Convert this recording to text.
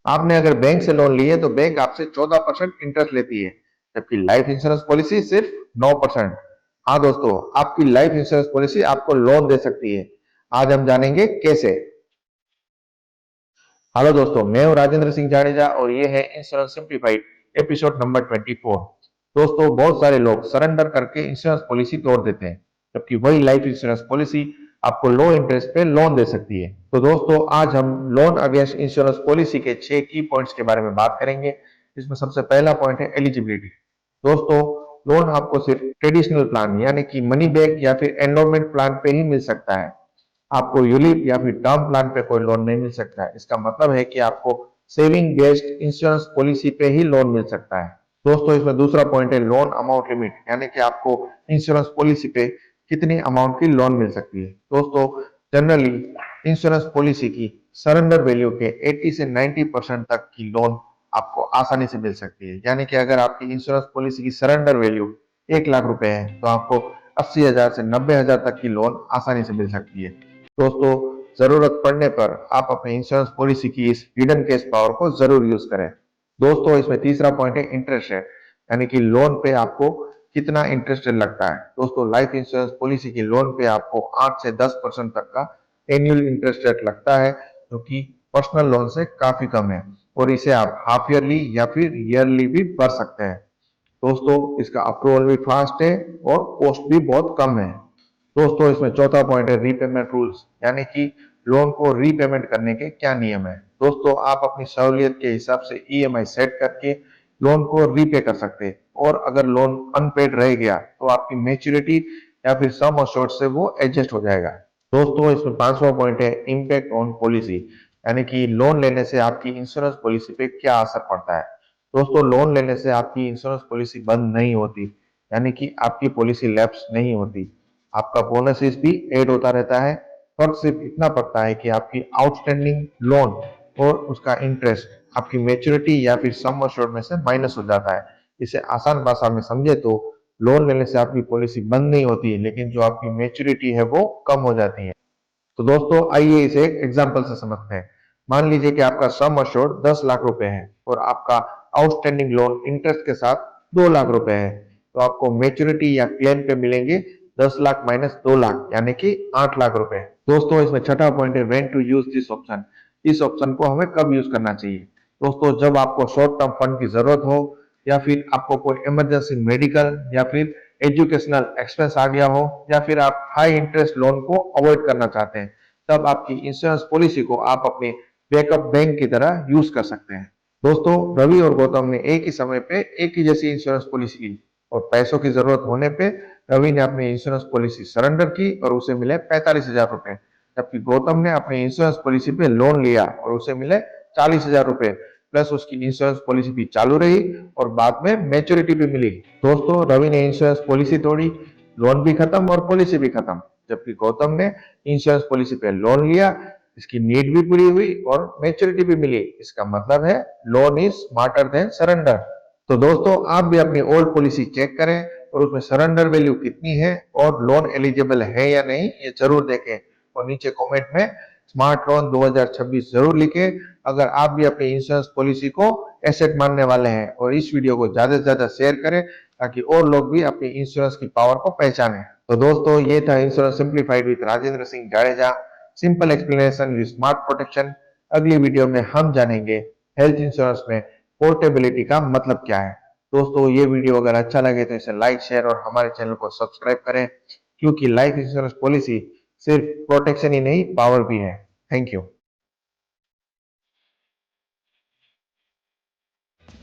आपने अगर बैंक से लोन लिए तो बैंक आपसे 14% इंटरेस्ट लेती है, जबकि लाइफ इंश्योरेंस पॉलिसी सिर्फ 9%। हाँ दोस्तों, आपकी लाइफ इंश्योरेंस पॉलिसी आपको लोन दे सकती है। आज हम जानेंगे कैसे। हेलो दोस्तों, मैं हूं राजेंद्र सिंह जाडेजा और ये है इंश्योरेंस सिंप्लीफाइड एपिसोड नंबर 24। दोस्तों, बहुत सारे लोग सरेंडर करके इंश्योरेंस पॉलिसी तोड़ देते हैं, जबकि वही लाइफ इंश्योरेंस पॉलिसी आपको लो इंटरेस्ट पे लोन दे सकती है। तो दोस्तों, आज हम लोन अगेंस्ट इंश्योरेंस पॉलिसी के 6 की पॉइंट्स के बारे में बात करेंगे। इसमें सबसे पहला पॉइंट है एलिजिबिलिटी। दोस्तों, लोन आपको सिर्फ ट्रेडिशनल प्लान यानी कि मनी बैक या फिर एंडोमेंट प्लान पे ही मिल सकता है। आपको यूलिप या फिर टर्म प्लान पे कोई लोन नहीं मिल सकता है। इसका मतलब है कि आपको सेविंग बेस्ड इंश्योरेंस पॉलिसी पे ही लोन मिल सकता है। दोस्तों, इसमें दूसरा पॉइंट है लोन अमाउंट लिमिट, यानी कि आपको इंश्योरेंस पॉलिसी पे कितनी अमाउंट की लोन मिल सकती है। दोस्तों, जनरली इंश्योरेंस पॉलिसी की सरेंडर वैल्यू के 80 से 90% तक की लोन आपको आसानी से मिल सकती है। यानी कि अगर आपकी इंश्योरेंस पॉलिसी की सरेंडर वैल्यू 1 लाख रुपए है तो आपको 80,000 से 90,000 तक की लोन आसानी से मिल सकती है। दोस्तों, जरूरत पड़ने पर आप अपने इंश्योरेंस पॉलिसी की इस हिडन कैश पावर को जरूर यूज करें। दोस्तों, इसमें तीसरा पॉइंट है इंटरेस्ट रेट, यानी कि लोन पे आपको कितना इंटरेस्ट लगता है। दोस्तों, लाइफ इंश्योरेंस पॉलिसी की लोन पे आपको 8 से 10% तक का एनुअल इंटरेस्ट रेट लगता है, जो कि पर्सनल लोन से काफी कम है और इसे आप हाफ ईयरली या फिर ईयरली भी भर सकते हैं। दोस्तों, इसका अप्रूवल भी फास्ट है और कॉस्ट भी बहुत कम है। दोस्तों, इसमें चौथा पॉइंट है रीपेमेंट रूल्स, यानी कि लोन को रीपेमेंट करने के क्या नियम है। दोस्तों, आप अपनी सहूलियत के हिसाब से ईएमआई सेट करके लोन को रीपे कर सकते हैं और अगर लोन अनपेड रह गया तो आपकी मैच्योरिटी या फिर सम अश्योर्ड से वो एडजस्ट हो जाएगा। दोस्तों, इसमें पांचवा पॉइंट है इम्पैक्ट ऑन पॉलिसी, यानी कि लोन लेने से आपकी इंश्योरेंस पॉलिसी पे क्या असर पड़ता है। दोस्तों, लोन लेने से आपकी इंश्योरेंस पॉलिसी बंद नहीं होती, यानी कि आपकी पॉलिसी लैप्स नहीं होती। आपका बोनसेस भी ऐड होता रहता है। फर्क सिर्फ इतना पड़ता है कि आपकी आउटस्टैंडिंग लोन और उसका इंटरेस्ट आपकी मैच्योरिटी या फिर सम अश्योर्ड में से माइनस हो जाता है। इसे आसान भाषा में समझे तो लोन लेने से आपकी पॉलिसी बंद नहीं होती है, लेकिन जो आपकी मैच्योरिटी है वो कम हो जाती है। तो दोस्तों, आइए इसे एक एग्जांपल से समझते हैं। मान लीजिए कि आपका सम अश्योर्ड 10 लाख रुपए है और आपका आउटस्टैंडिंग लोन इंटरेस्ट के साथ 2 लाख रुपए है। तो आपको मैच्योरिटी या क्लेम पे मिलेंगे 10 लाख माइनस 2 लाख, यानी कि 8 लाख रुपए। दोस्तों, इसमें छठा पॉइंट है when to use this option. इस ऑप्शन को हमें कब यूज करना चाहिए। दोस्तों, जब आपको शॉर्ट टर्म फंड की जरूरत हो या फिर आपको कोई इमरजेंसी मेडिकल या फिर एजुकेशनल एक्सपेंस आ गया हो या फिर आप हाई इंटरेस्ट लोन को अवॉइड करना चाहते हैं, तब आपकी इंश्योरेंस पॉलिसी को आप अपने बैकअप बैंक की तरह यूज कर सकते हैं। दोस्तों, रवि और गौतम ने एक ही समय पे एक ही जैसी इंश्योरेंस पॉलिसी की और पैसों की जरूरत होने पे रवि ने अपनी इंश्योरेंस पॉलिसी सरेंडर की और उसे मिले 45,000 रुपए, जबकि गौतम ने अपनी इंश्योरेंस पॉलिसी पे लोन लिया और उसे मिले 40,000 रुपए, प्लस उसकी इंश्योरेंस पॉलिसी भी चालू रही और बाद में मैच्योरिटी भी मिली। दोस्तों, रवि ने इंश्योरेंस पॉलिसी तोड़ी, लोन भी खत्म और पॉलिसी भी खत्म, जबकि गौतम ने इंश्योरेंस पॉलिसी पे लोन लिया, इसकी नीड भी पूरी हुई और मैच्योरिटी भी मिली। इसका मतलब है loan is smarter than surrender. तो दोस्तों, आप भी अपनी ओल्ड पॉलिसी चेक करें और उसमें सरेंडर वैल्यू कितनी है और लोन एलिजिबल है या नहीं ये जरूर देखें और नीचे कमेंट में स्मार्ट लोन 2026 जरूर लिखें अगर आप भी अपनी इंश्योरेंस पॉलिसी को एसेट मानने वाले हैं। और इस वीडियो को ज्यादा से ज्यादा शेयर करें ताकि और लोग भी अपनी इंश्योरेंस की पावर को पहचानें। तो दोस्तों, ये था insurance simplified with Rajendra Singh Jadeja, simple explanation with smart protection. अगली वीडियो में हम जानेंगे हेल्थ इंश्योरेंस में पोर्टेबिलिटी का मतलब क्या है। दोस्तों, ये वीडियो अगर अच्छा लगे तो इसे लाइक शेयर और हमारे चैनल को सब्सक्राइब करें, क्योंकि लाइफ इंश्योरेंस पॉलिसी सिर्फ प्रोटेक्शन ही नहीं पावर भी है। Thank you.